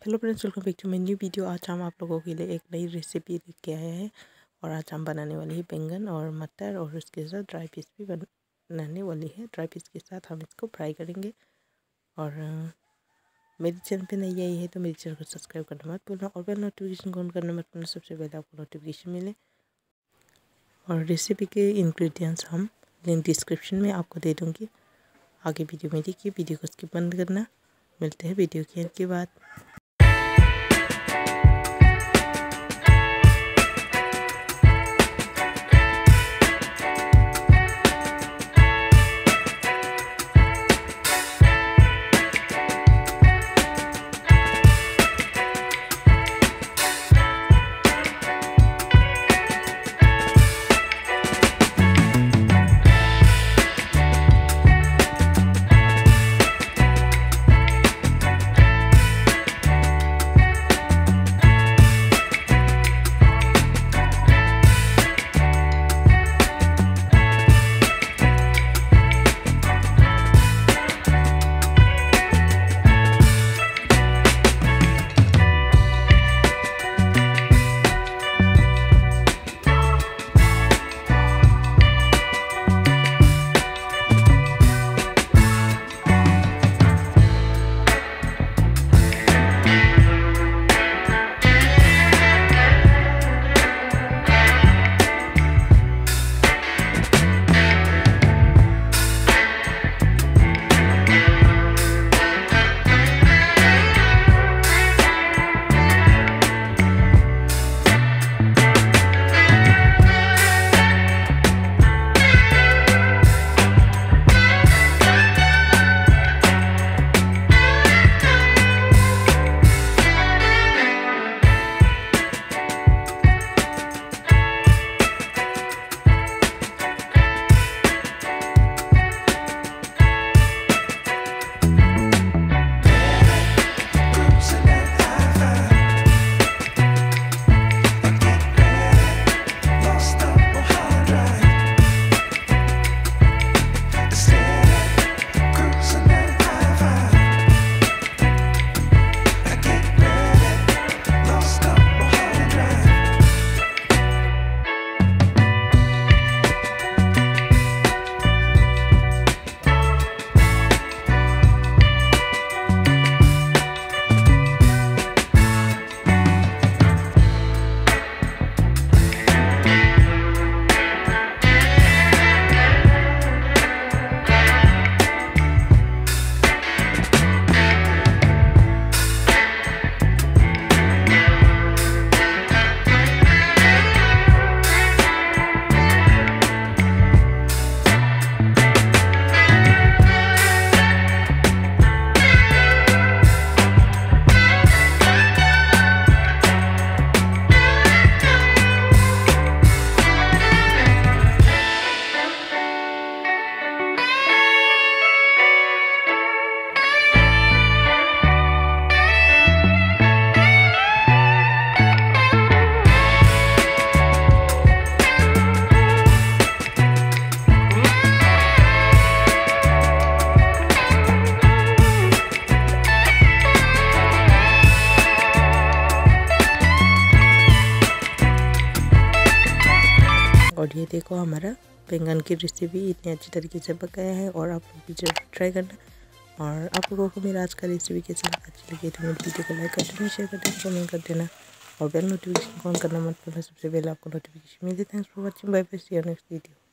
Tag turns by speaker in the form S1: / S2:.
S1: Hello friends, welcome back to my new video. आज हम आप लोगों के लिए एक नई रेसिपी लेके आए हैं और आज हम बनाने वाले हैं बैंगन और मटर और उसके साथ ड्राई फिश भी बनाने वाली है। ड्राई फिश के साथ हम इसको फ्राई करेंगे। और मेरे चैनल पे नई आई है तो मेरे चैनल को सब्सक्राइब करना मत भूलना और बेल नोटिफिकेशन को ऑन करना मत भूलना, सबसे पहले आपको नोटिफिकेशन मिले। और रेसिपी के इंग्रेडिएंट्स हम लिंक डिस्क्रिप्शन में आपको दे दूँगी। आगे वीडियो में देखिए, वीडियो को स्किप बंद करना। मिलते हैं वीडियो के एंड के बाद। और ये देखो, हमारा बैंगन की रेसिपी इतनी अच्छी तरीके से पकाया है और आप लोग भी जरूर ट्राई करना। और आप लोगों को मेरा आज का रेसिपी कैसा लगा, अच्छी लगी तो मेरी वीडियो को लाइक कर देना, शेयर कर देना, कमेंट कर देना और बेल नोटिफिकेशन ऑन करना मत भूलना, सबसे पहले आपको नोटिफिकेशन मिले। Thanks for watching, bye bye, see you next video.